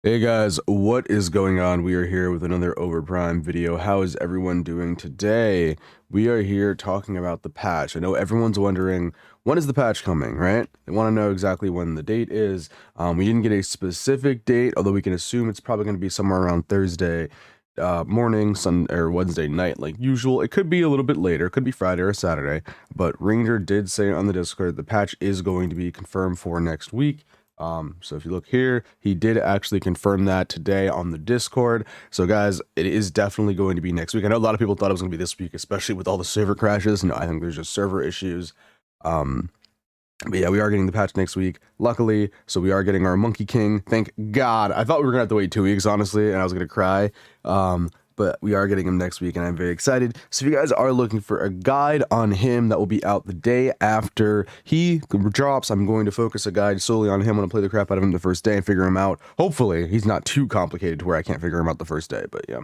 Hey guys, what is going on? We are here with another Overprime video. How is everyone doing today? We are here talking about the patch. I know everyone's wondering, when is the patch coming, right? They want to know exactly when the date is. We didn't get a specific date, although we can assume it's probably going to be somewhere around Thursday morning, or Wednesday night like usual. It could be a little bit later, it could be Friday or Saturday, but Ranger did say on the Discord the patch is going to be confirmed for next week. So if you look here, he did actually confirm that today on the Discord. So guys, it is definitely going to be next week. I know a lot of people thought it was going to be this week, especially with all the server crashes. No, I think there's just server issues. Um, but yeah, we are getting the patch next week, luckily. So we are getting our Monkey King. Thank God. I thought we were gonna have to wait 2 weeks, honestly, and I was gonna cry. But we are getting him next week, and I'm very excited. So if you guys are looking for a guide on him, that will be out the day after he drops. I'm going to focus a guide solely on him. I'm gonna play the crap out of him the first day and figure him out. Hopefully, he's not too complicated to where I can't figure him out the first day. But yeah.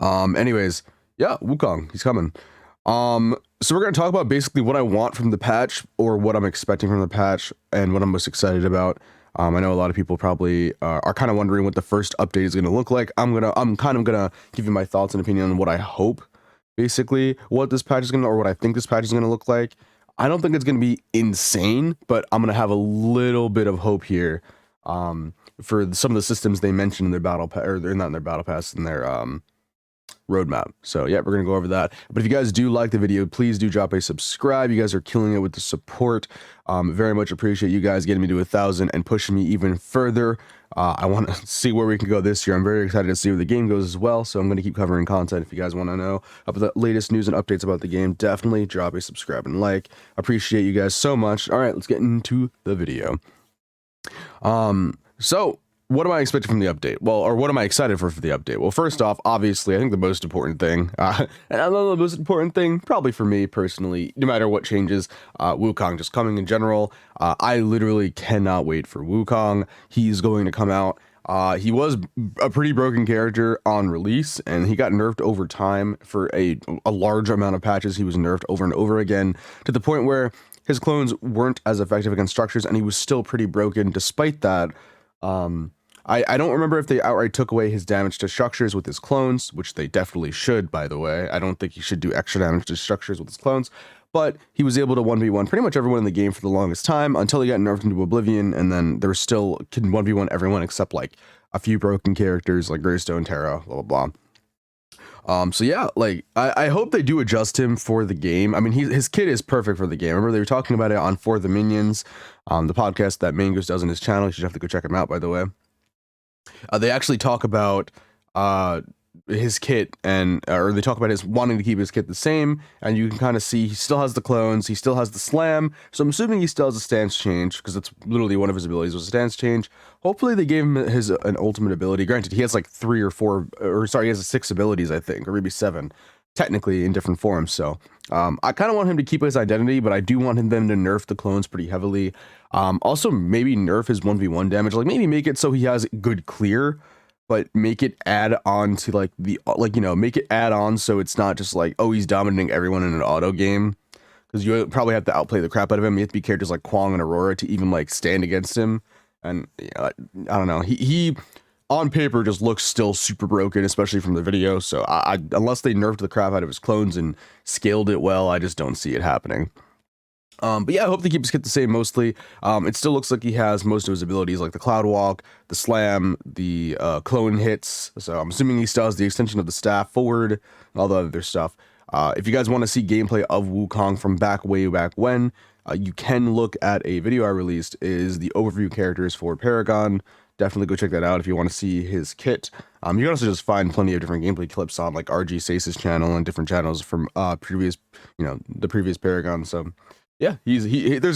Anyways, yeah, Wukong, he's coming. So we're going to talk about basically what I want from the patch, or what I'm expecting from the patch, and what I'm most excited about. I know a lot of people probably are kind of wondering what the first update is going to look like. I'm kind of gonna give you my thoughts and opinion on what I hope, basically, what this patch is gonna, or what I think this patch is gonna look like. I don't think it's gonna be insane, but I'm gonna have a little bit of hope here. For some of the systems they mentioned in their battle pass, or they're not in their battle pass, in their roadmap. So yeah, we're gonna go over that. But if you guys do like the video, please do drop a subscribe. You guys are killing it with the support. Very much appreciate you guys getting me to 1,000 and pushing me even further. I want to see where we can go this year. I'm very excited to see where the game goes as well, so I'm going to keep covering content. If you guys want to know about the latest news and updates about the game, definitely drop a subscribe and like. Appreciate you guys so much. All right, let's get into the video. So what am I expecting from the update? Well, or what am I excited for the update? Well, first off, obviously, I think the most important thing, and I know the most important thing, probably for me personally, no matter what changes, Wukong just coming in general. I literally cannot wait for Wukong. He's going to come out. He was a pretty broken character on release, and he got nerfed over time for a large amount of patches. He was nerfed over and over again, to the point where his clones weren't as effective against structures, and he was still pretty broken despite that. I don't remember if they outright took away his damage to structures with his clones, which they definitely should, by the way. I don't think he should do extra damage to structures with his clones, but he was able to 1v1 pretty much everyone in the game for the longest time until he got nerfed into oblivion, and then there was still can 1v1 everyone except like a few broken characters like Greystone, Terra, blah blah blah. So yeah, like I hope they do adjust him for the game. I mean, his kit is perfect for the game. Remember they were talking about it on For the Minions, the podcast that Mangoes does on his channel. You should have to go check him out, by the way. They actually talk about his kit, and or they talk about his wanting to keep his kit the same, and you can kind of see he still has the clones, he still has the slam, so I'm assuming he still has a stance change, because that's literally one of his abilities was a stance change. Hopefully they gave him an ultimate ability. Granted, he has like 3 or 4, or sorry, he has 6 abilities, I think, or maybe 7 technically in different forms. So I kind of want him to keep his identity, but I do want them to nerf the clones pretty heavily. Also maybe nerf his 1v1 damage, like maybe make it so he has good clear, but make it add on to like make it add on so it's not just like, oh, he's dominating everyone in an auto game, because you probably have to outplay the crap out of him. You have to be characters like Wukong and Aurora to even like stand against him. And yeah, I don't know, he on paper just looks still super broken, especially from the video. So I unless they nerfed the crap out of his clones and scaled it well, I just don't see it happening. But yeah, I hope they keep his kit the same mostly. It still looks like he has most of his abilities, like the Cloud Walk, the Slam, the clone hits. So I'm assuming he still has the extension of the staff forward, and all the other stuff. If you guys want to see gameplay of Wukong from way back when, you can look at a video I released, is the overview characters for Paragon. Definitely go check that out if you want to see his kit. You can also just find plenty of different gameplay clips on like RG Sace's channel and different channels from the previous Paragon. So yeah, there's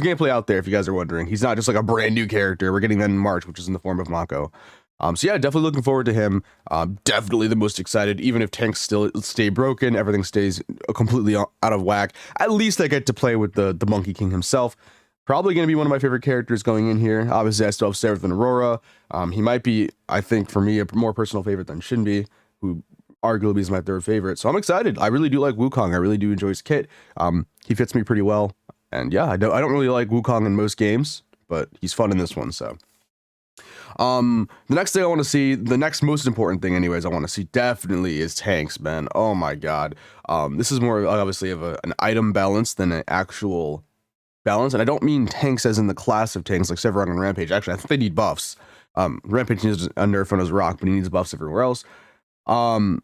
gameplay out there if you guys are wondering. He's not just like a brand new character. We're getting that in March, which is in the form of Mako. So yeah, definitely looking forward to him. Definitely the most excited, even if tanks still stay broken, everything stays completely out of whack. At least I get to play with the Monkey King himself. Probably going to be one of my favorite characters going in here. Obviously, I still have Seraphim and Aurora. He might be, I think, for me, a more personal favorite than Shinbi, who arguably is my 3rd favorite. So I'm excited. I really do like Wukong. I really do enjoy his kit. He fits me pretty well. And yeah, I don't really like Wukong in most games, but he's fun in this one, so. The next thing I want to see, the next most important thing, anyways, I want to see definitely is tanks, man. Oh my god. This is more obviously of an item balance than an actual balance, and I don't mean tanks as in the class of tanks like Sevarog and Rampage. Actually, I think they need buffs. Rampage needs a nerf on his rock, but he needs buffs everywhere else. Um,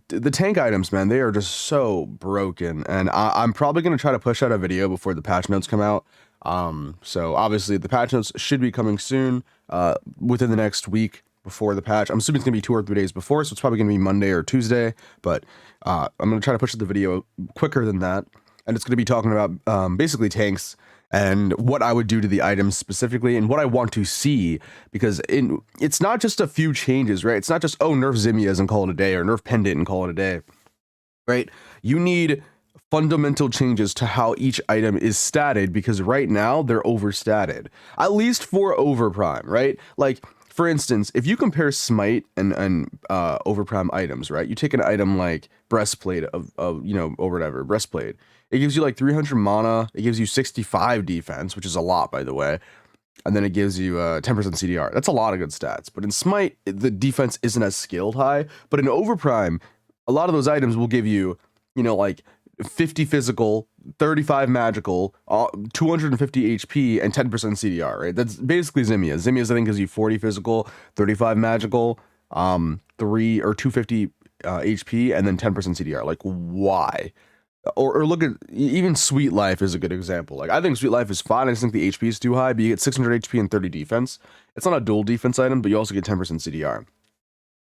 the tank items, man, they are just so broken, and I'm probably gonna try to push out a video before the patch notes come out. So obviously the patch notes should be coming soon, within the next week before the patch. I'm assuming it's gonna be 2 or 3 days before, so it's probably gonna be Monday or Tuesday. But I'm gonna try to push the video quicker than that, and it's gonna be talking about basically tanks and what I would do to the items specifically and what I want to see, because it's not just a few changes, right? It's not just, oh, nerf Zymias and call it a day, or nerf Pendant and call it a day, right? You need fundamental changes to how each item is statted, because right now they're overstatted, at least for Overprime, right? Like, for instance, if you compare Smite and Overprime items, right? You take an item like Breastplate of you know, or whatever, Breastplate. It gives you like 300 mana. It gives you 65 defense, which is a lot, by the way. And then it gives you 10% CDR. That's a lot of good stats. But in Smite, the defense isn't as skilled high. But in Overprime, a lot of those items will give you, you know, like 50 physical, 35 magical, 250 HP, and 10% CDR, right? That's basically Zymias. Zymias, I think, gives you 40 physical, 35 magical, 3 or 250 HP, and then 10% CDR. Like, why? Or look at even Sweet Life is a good example. Like, I think Sweet Life is fine. I just think the HP is too high, but you get 600 HP and 30 defense. It's not a dual defense item, but you also get 10% CDR.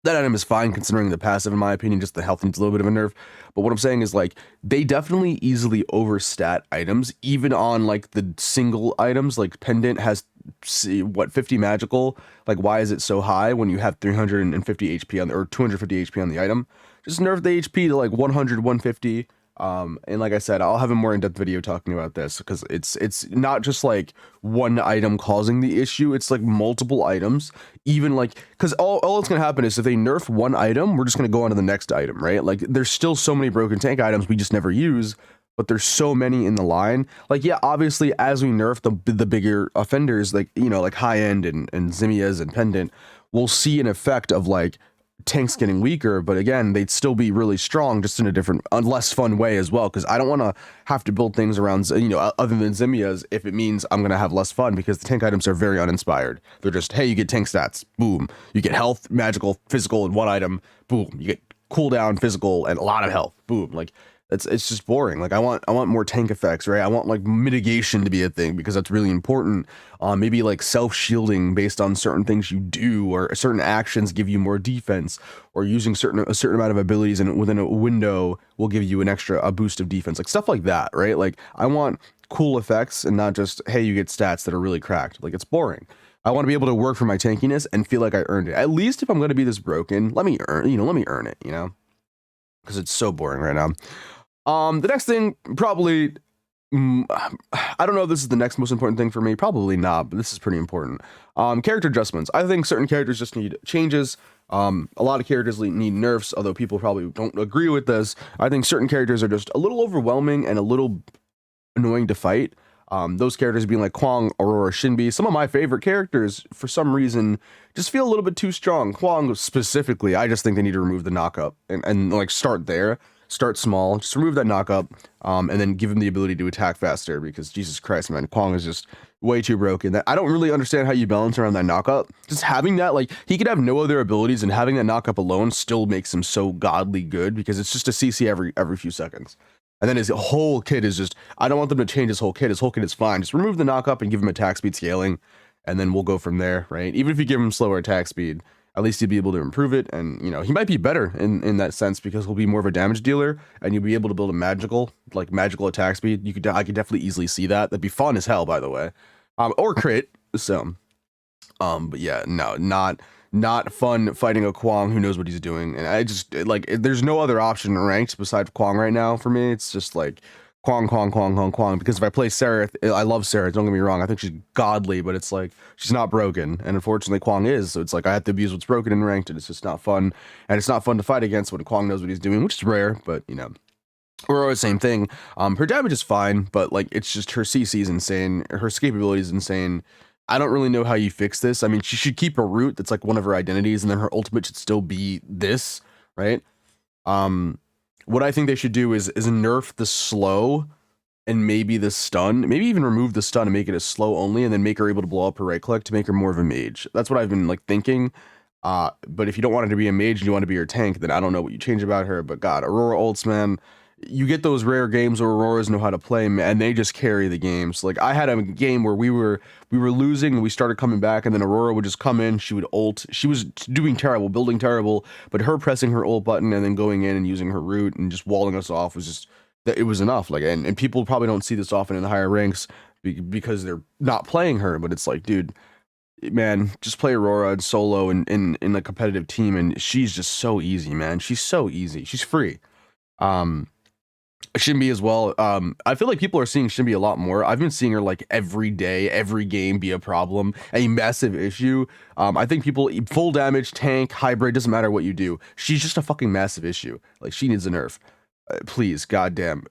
That item is fine considering the passive, in my opinion. Just the health needs a little bit of a nerf. But what I'm saying is, like, they definitely easily overstat items, even on like the single items. Like Pendant has, what, 50 magical. Like, why is it so high when you have 350 HP on or 250 HP on the item? Just nerf the HP to like 100, 150. And like I said, I'll have a more in-depth video talking about this, because it's not just like one item causing the issue. It's like multiple items, even like, because all that's gonna happen is if they nerf one item, we're just gonna go on to the next item, right? Like, there's still so many broken tank items we just never use, but there's so many in the line. Like, yeah, obviously as we nerf the bigger offenders, like, you know, like high end and Zymias and Pendant, we'll see an effect of like tanks getting weaker, but again, they'd still be really strong, just in a different, less fun way as well, because I don't want to have to build things around, you know, other than Zymias, if it means I'm going to have less fun, because the tank items are very uninspired. They're just, hey, you get tank stats, boom. You get health, magical, physical in one item, boom. You get cooldown, physical, and a lot of health, boom. Like, it's just boring. Like, I want more tank effects, right? I want like mitigation to be a thing, because that's really important. Maybe like self-shielding based on certain things you do, or certain actions give you more defense, or using a certain amount of abilities and within a window will give you a boost of defense, like stuff like that, right? Like, I want cool effects and not just, hey, you get stats that are really cracked. Like, it's boring. I want to be able to work for my tankiness and feel like I earned it. At least if I'm going to be this broken, let me earn it, you know, because it's so boring right now. The next thing, probably, I don't know if this is the next most important thing for me. Probably not, but this is pretty important. Character adjustments. I think certain characters just need changes. A lot of characters need nerfs, although people probably don't agree with this. I think certain characters are just a little overwhelming and a little annoying to fight. Those characters being like Wukong, Aurora, Shinbi. Some of my favorite characters, for some reason, just feel a little bit too strong. Wukong specifically, I just think they need to remove the knockup and like start there. Start small, just remove that knockup, and then give him the ability to attack faster, because Jesus Christ, man, Wukong is just way too broken. That I don't really understand how you balance around that knockup. Just having that, like, he could have no other abilities, and having that knockup alone still makes him so godly good, because it's just a CC every few seconds. And then his whole kit is just, I don't want them to change his whole kit. His whole kit is fine. Just remove the knockup and give him attack speed scaling, and then we'll go from there, right? Even if you give him slower attack speed, at least he'll be able to improve it. And, you know, he might be better in that sense, because he'll be more of a damage dealer, and you'll be able to build a magical attack speed. I could definitely easily see that. That'd be fun as hell, by the way. Or crit. So, but yeah, no, not fun fighting a Wukong who knows what he's doing. And I just, like, there's no other option ranked besides Wukong right now for me. It's just like Kwong, because if I play Sereth, I love Sereth, don't get me wrong, I think she's godly, but it's like, she's not broken, and unfortunately Kwong is, so it's like, I have to abuse what's broken in ranked, and it's just not fun, and it's not fun to fight against when Kwong knows what he's doing, which is rare, but, you know. Aurora, same thing. Her damage is fine, but like, it's just her CC is insane, her escape ability is insane, I don't really know how you fix this. I mean, she should keep a root that's like one of her identities, and then her ultimate should still be this, right? Um, what I think they should do is nerf the slow and maybe the stun, maybe even remove the stun and make it a slow only, and then make her able to blow up her right click to make her more of a mage. That's what I've been like thinking. But if you don't want her to be a mage and you want to be her tank, then I don't know what you change about her. But God, Aurora ults, man, you get those rare games where Auroras know how to play, and they just carry the games. Like I had a game where we were losing and we started coming back, and then Aurora would just come in, she would ult. She was doing terrible, building terrible, but her pressing her ult button and then going in and using her root and just walling us off was just that it was enough. Like, and people probably don't see this often in the higher ranks because they're not playing her, but it's like, dude, man, just play Aurora and solo and in a competitive team, and she's just so easy, man. She's so easy. She's free. Um, Shinbi as well. I feel like people are seeing Shinbi a lot more. I've been seeing her like every day, every game be a problem, a massive issue. I think people full damage, tank, hybrid, doesn't matter what you do. She's just a fucking massive issue. Like she needs a nerf. Please, goddamn.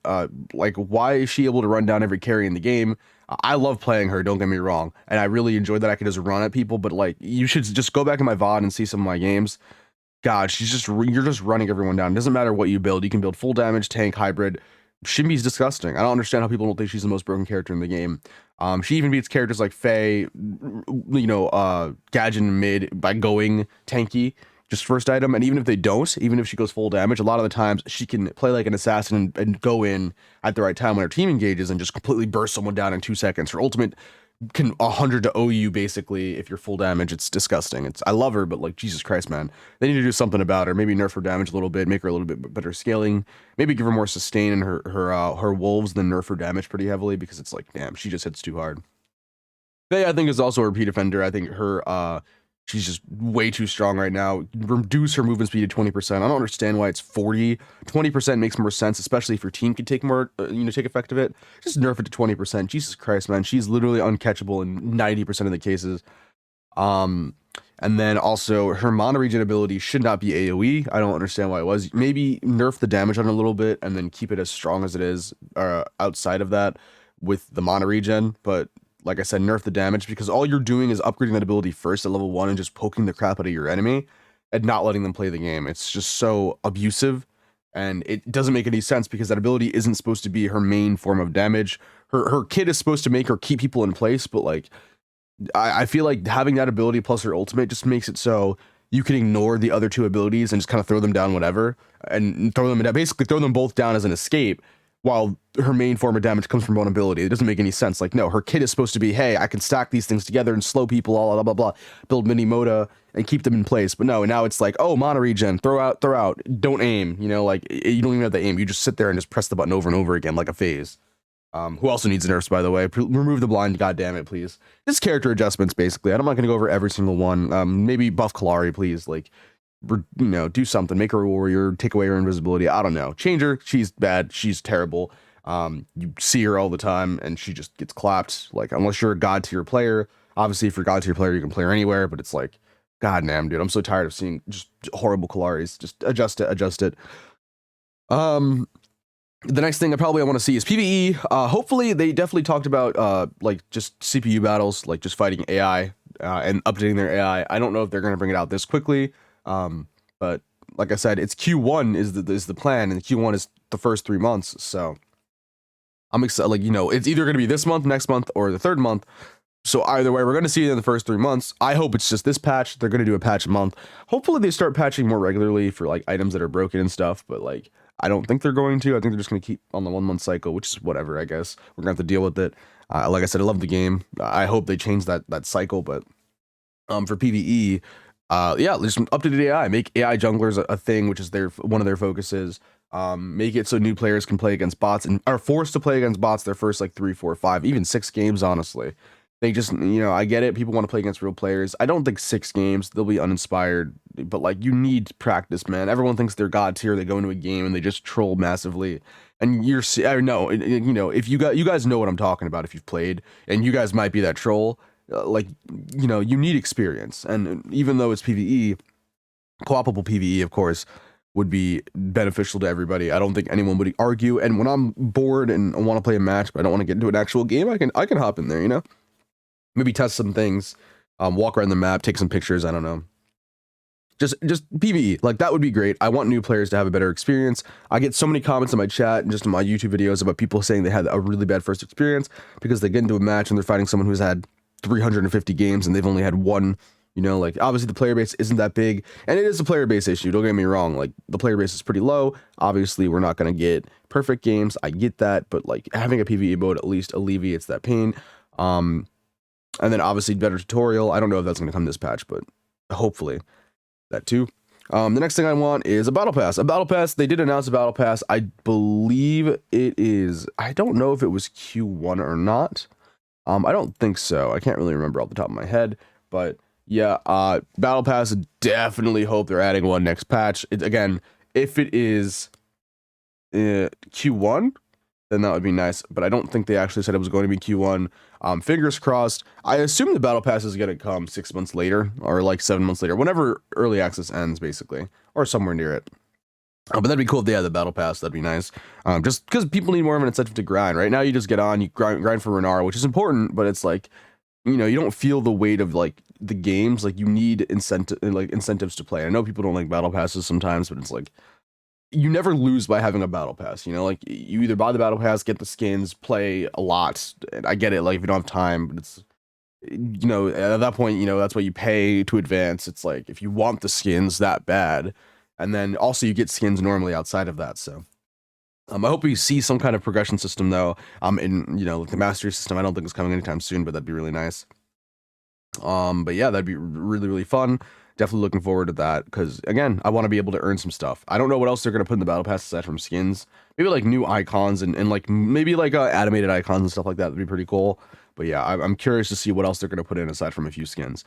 Like why is she able to run down every carry in the game? I love playing her, don't get me wrong, and I really enjoyed that I could just run at people. But like, you should just go back in my VOD and see some of my games. God, you're just running everyone down. It doesn't matter what you build. You can build full damage, tank, hybrid. Shinbi's disgusting. I don't understand how people don't think she's the most broken character in the game. She even beats characters like Faye, Gadget mid by going tanky, just first item. And even if they don't, even if she goes full damage, a lot of the times she can play like an assassin and go in at the right time when her team engages and just completely burst someone down in 2 seconds. Her ultimate can 100 to OU basically if you're full damage. It's disgusting. I love her, but like Jesus Christ, man, they need to do something about her. Maybe nerf her damage a little bit, make her a little bit better scaling, maybe give her more sustain in her wolves, then nerf her damage pretty heavily because it's like, damn, she just hits too hard. Faye, I think, is also a repeat offender. I think she's just way too strong right now. Reduce her movement speed to 20%. I don't understand why it's 40. 20% makes more sense, especially if your team can take more, take effect of it. Just nerf it to 20%. Jesus Christ, man. She's literally uncatchable in 90% of the cases. And then also her mana regen ability should not be AoE. I don't understand why it was. Maybe nerf the damage on it a little bit and then keep it as strong as it is outside of that with the mana regen. But like I said, nerf the damage because all you're doing is upgrading that ability first at level 1 and just poking the crap out of your enemy and not letting them play the game. It's just so abusive and it doesn't make any sense because that ability isn't supposed to be her main form of damage. Her kit is supposed to make her keep people in place, but like I feel like having that ability plus her ultimate just makes it so you can ignore the other two abilities and just kind of throw them down whatever and basically throw them both down as an escape while her main form of damage comes from vulnerability. It doesn't make any sense. Like, no, her kit is supposed to be, hey, I can stack these things together and slow people, all blah, blah, blah, build mini moda and keep them in place. But no, now it's like, oh, mana regen, throw out, don't aim, like you don't even have to aim. You just sit there and just press the button over and over again like a phase. Who also needs nerfs, by the way. Remove the blind, goddamn it, please. Just character adjustments, basically. I'm not going to go over every single one. Maybe buff Kalari, please. Like, do something. Make her a warrior. Take away her invisibility. I don't know. Change her. She's bad. She's terrible. You see her all the time, and she just gets clapped. Like, unless you're a god tier player. Obviously, if you're a god tier player, you can play her anywhere. But it's like, god damn, dude. I'm so tired of seeing just horrible Kalaris. Just adjust it. The next thing I want to see is PvE. Hopefully they definitely talked about like just CPU battles, like just fighting AI and updating their AI. I don't know if they're going to bring it out this quickly, but like I said, it's Q1 is the plan, and Q1 is the first 3 months. So I'm excited. Like it's either going to be this month, next month, or the third month. So either way, we're going to see it in the first 3 months. I hope it's just this patch. They're going to do a patch a month. Hopefully they start patching more regularly for like items that are broken and stuff. But like, I don't think they're going to. I think they're just going to keep on the 1 month cycle, which is whatever, I guess. We're going to have to deal with it. Like I said, I love the game. I hope they change that cycle. But for PvE, yeah, just updated AI. Make AI junglers a thing, which is one of their focuses. Make it so new players can play against bots and are forced to play against bots their first like 3, 4, 5, even 6 games, honestly. They just, I get it. People want to play against real players. I don't think 6 games, they'll be uninspired. But like, you need practice, man. Everyone thinks they're god tier. They go into a game and they just troll massively. And I know, if you guys know what I'm talking about, if you've played, and you guys might be that troll, you need experience. And even though it's PvE, co-opable PvE, of course, would be beneficial to everybody. I don't think anyone would argue. And when I'm bored and I want to play a match, but I don't want to get into an actual game, I can hop in there, maybe test some things, walk around the map, take some pictures. I don't know. Just PvE, like that would be great. I want new players to have a better experience. I get so many comments in my chat and just in my YouTube videos about people saying they had a really bad first experience because they get into a match and they're fighting someone who's had 350 games and they've only had one. You know, like obviously the player base isn't that big, and it is a player base issue. Don't get me wrong. Like the player base is pretty low. Obviously, we're not going to get perfect games. I get that, but like having a PvE mode at least alleviates that pain. And then obviously better tutorial. I don't know if that's going to come this patch, but hopefully that too. The next thing I want is a battle pass. A battle pass. They did announce a battle pass. I believe it is. I don't know if it was Q1 or not. I don't think so. I can't really remember off the top of my head, but yeah, battle pass. Definitely hope they're adding one next patch. Again, if it is Q1, then that would be nice. But I don't think they actually said it was going to be Q1. Fingers crossed. I assume the battle pass is going to come 6 months later or like 7 months later, whenever early access ends, basically, or somewhere near it. But that'd be cool if they had the battle pass. That'd be nice. Just because people need more of an incentive to grind. Right now, you just get on, you grind for Renara, which is important, but it's like, you know, you don't feel the weight of like the games. Like you need incentives to play. I know people don't like battle passes sometimes, but it's like you never lose by having a battle pass. You know, like you either buy the battle pass, get the skins, play a lot. And I get it. Like if you don't have time, but it's, you know, at that point, you know, that's what you pay to advance. It's like if you want the skins that bad, and then also you get skins normally outside of that. So I hope we see some kind of progression system though. In, you know, like the mastery system. I don't think it's coming anytime soon, but that'd be really nice. But yeah, that'd be really, really fun. Definitely looking forward to that because again, I want to be able to earn some stuff. I don't know what else they're gonna put in the battle pass aside from skins. Maybe like new icons and like maybe like animated icons and stuff like that would be pretty cool. But yeah, I'm curious to see what else they're gonna put in aside from a few skins.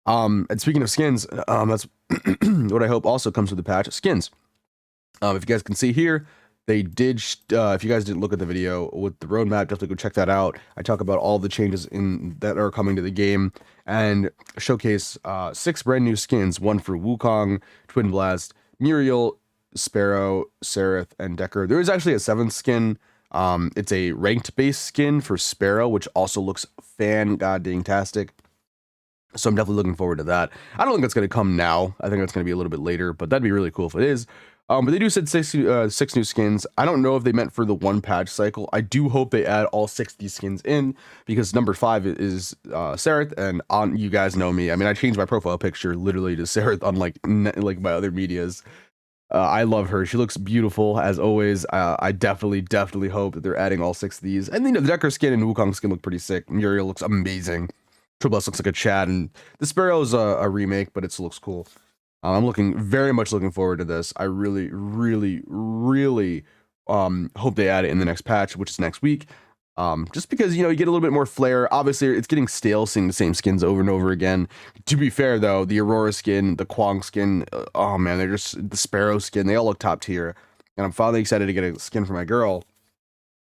And speaking of skins, that's what I hope also comes with the patch: skins. If you guys can see here, they did. If you guys didn't look at the video with the roadmap, definitely go check that out. I talk about all the changes in that are coming to the game and showcase 6 brand new skins: one for Wukong, Twin Blast, Muriel, Sparrow, Seraph, and Decker. There is actually a 7th skin. It's a ranked base skin for Sparrow, which also looks fan-god-dang-tastic. So I'm definitely looking forward to that. I don't think that's going to come now. I think that's going to be a little bit later, but that'd be really cool if it is. But they do said 6 new skins. I don't know if they meant for the 1 patch cycle. I do hope they add all 6 of these skins in because number 5 is Sarath, and you guys know me. I mean, I changed my profile picture literally to Sarath on like my other medias. I love her. She looks beautiful as always. I definitely hope that they're adding all 6 of these. And you know, the Decker skin and Wukong skin look pretty sick. Muriel looks amazing. Triple S looks like a Chad, and the Sparrow is a remake, but it still looks cool. I'm very much looking forward to this. I really hope they add it in the next patch, which is next week. Just because, you know, you get a little bit more flair. Obviously, it's getting stale seeing the same skins over and over again. To be fair, though, the Aurora skin, the Quang skin, oh man, they're just the Sparrow skin. They all look top tier, and I'm finally excited to get a skin for my girl.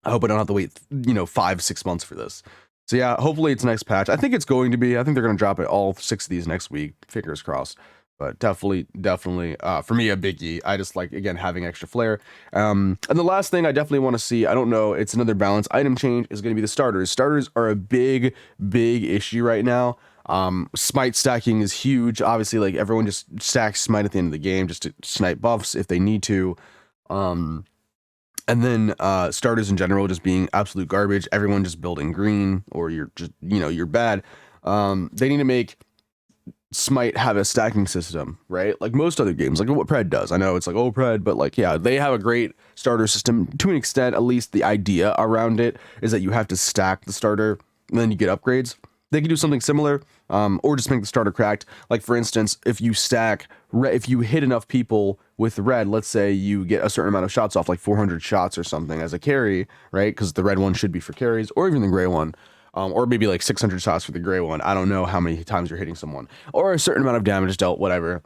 I hope I don't have to wait, you know, 5-6 months for this. So yeah, hopefully it's next patch. I think it's going to be. I think they're going to drop it all 6 of these next week. Fingers crossed. But definitely, for me, a biggie. I just like, again, having extra flair. And the last thing I definitely want to see, I don't know, it's another balance item change, is going to be the starters. Starters are a big issue right now. Smite stacking is huge. Obviously, like everyone just stacks Smite at the end of the game just to snipe buffs if they need to. And then starters in general just being absolute garbage. Everyone just building green, or you're just, you know, you're bad. They need to make Smite have a stacking system, right? Like most other games, like what Pred does. I know it's like, oh, Pred, but like, yeah, they have a great starter system to an extent. At least the idea around it is that you have to stack the starter and then you get upgrades. They can do something similar, or just make the starter cracked. Like for instance, if you hit enough people with red, let's say you get a certain amount of shots off, like 400 shots or something as a carry, right? Because the red one should be for carries, or even the gray one. Or maybe like 600 shots for the gray one. I don't know how many times you're hitting someone, or a certain amount of damage dealt, whatever.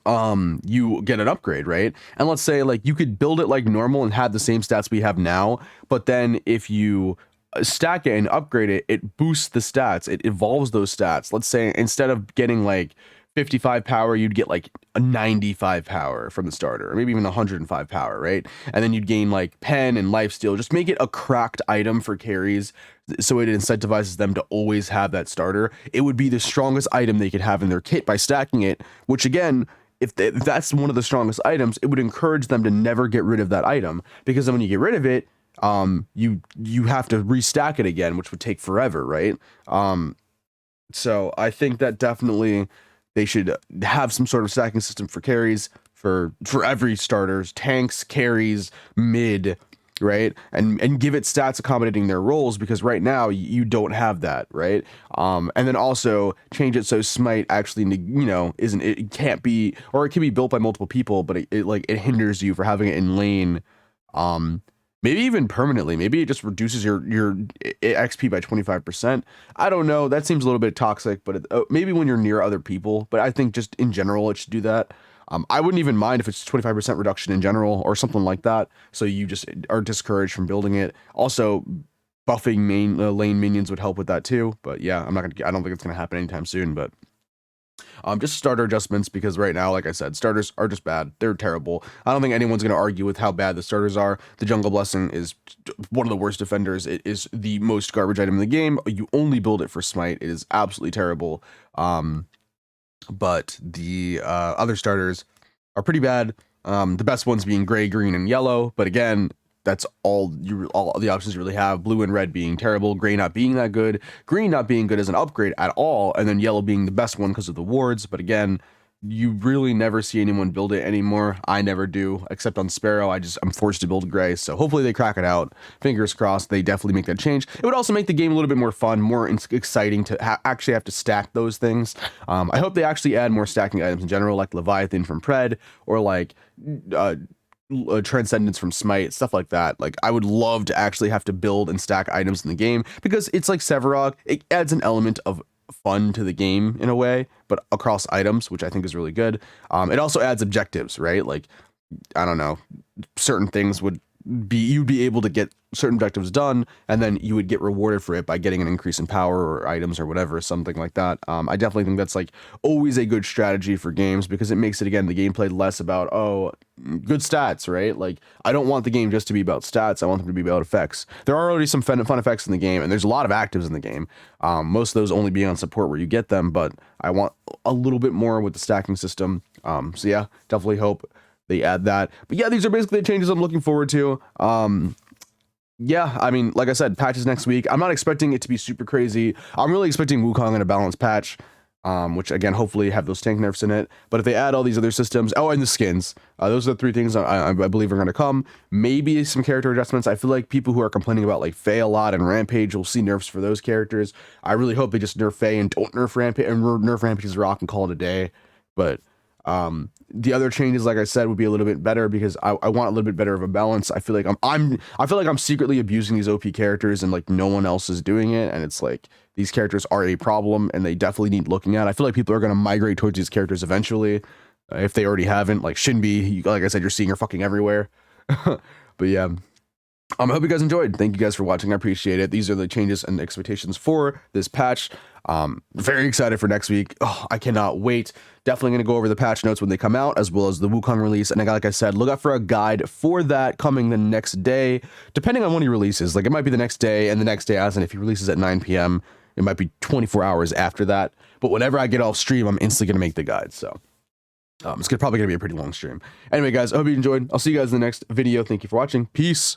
You get an upgrade, right? And let's say like you could build it like normal and have the same stats we have now, but then if you stack it and upgrade it, it boosts the stats. It evolves those stats. Let's say instead of getting like 55 power, you'd get like a 95 power from the starter, or maybe even 105 power, right? And then you'd gain like pen and lifesteal. Just make it a cracked item for carries so it incentivizes them to always have that starter. It would be the strongest item they could have in their kit by stacking it, which again, if that's one of the strongest items, it would encourage them to never get rid of that item, because then when you get rid of it, you have to restack it again, which would take forever, right? So I think that definitely they should have some sort of stacking system for carries for every starters, tanks, carries, mid, right? And give it stats accommodating their roles, because right now you don't have that, right? And then also change it so smite actually, you know, it can't be, or it can be built by multiple people, but it hinders you for having it in lane. Maybe even permanently. Maybe it just reduces your XP by 25%. I don't know. That seems a little bit toxic, but maybe when you're near other people. But I think just in general, it should do that. I wouldn't even mind if it's 25% reduction in general or something like that. So you just are discouraged from building it. Also, buffing lane minions would help with that too. But yeah, I don't think it's gonna happen anytime soon. But just starter adjustments, because right now, like I said, starters are just bad. They're terrible. I don't think anyone's going to argue with how bad the starters are. The Jungle Blessing is one of the worst defenders. It is the most garbage item in the game. You only build it for smite. It is absolutely terrible. But the other starters are pretty bad. The best ones being gray, green, and yellow. But again, that's all the options you really have. Blue and red being terrible, gray not being that good, green not being good as an upgrade at all, and then yellow being the best one because of the wards. But again, you really never see anyone build it anymore. I never do, except on Sparrow. I'm forced to build gray, so hopefully they crack it out. Fingers crossed they definitely make that change. It would also make the game a little bit more fun, more exciting to actually have to stack those things. I hope they actually add more stacking items in general, like Leviathan from Pred, or like Transcendence from Smite, stuff like that. Like, I would love to actually have to build and stack items in the game, because it's like Sevarog. It adds an element of fun to the game in a way, but across items, which I think is really good. It also adds objectives, right? Like, I don't know, certain things you'd be able to get certain objectives done, and then you would get rewarded for it by getting an increase in power or items or whatever, something like that. I definitely think that's like always a good strategy for games, because it makes it, again, the gameplay less about, oh, good stats, right? Like, I don't want the game just to be about stats. I want them to be about effects. There are already some fun effects in the game, and there's a lot of actives in the game. Most of those only being on support where you get them, but I want a little bit more with the stacking system. So yeah, definitely hope they add that. But yeah, these are basically the changes I'm looking forward to. Yeah, I mean, like I said, patches next week. I'm not expecting it to be super crazy. I'm really expecting Wukong in a balanced patch, which again, hopefully have those tank nerfs in it. But if they add all these other systems, oh, and the skins, those are the three things I believe are going to come. Maybe some character adjustments. I feel like people who are complaining about like Faye a lot and Rampage will see nerfs for those characters. I really hope they just nerf Faye and don't nerf Rampage, and nerf Rampage's Rock and call it a day. But the other changes, like I said, would be a little bit better, because I want a little bit better of a balance. I feel like I feel like I'm secretly abusing these OP characters, and like no one else is doing it, and it's like these characters are a problem and they definitely need looking at. I feel like people are going to migrate towards these characters eventually, if they already haven't. Like Shinbi, like I said, you're seeing her fucking everywhere. But yeah, I hope you guys enjoyed. Thank you guys for watching. I appreciate it. These are the changes and expectations for this patch. Very excited for next week. Oh, I cannot wait. Definitely going to go over the patch notes when they come out, as well as the Wukong release. And like I said, look out for a guide for that coming the next day, depending on when he releases. Like, it might be the next day, and the next day, as in if he releases at 9 p.m., it might be 24 hours after that. But whenever I get off stream, I'm instantly going to make the guide. So it's probably going to be a pretty long stream. Anyway, guys, I hope you enjoyed. I'll see you guys in the next video. Thank you for watching. Peace.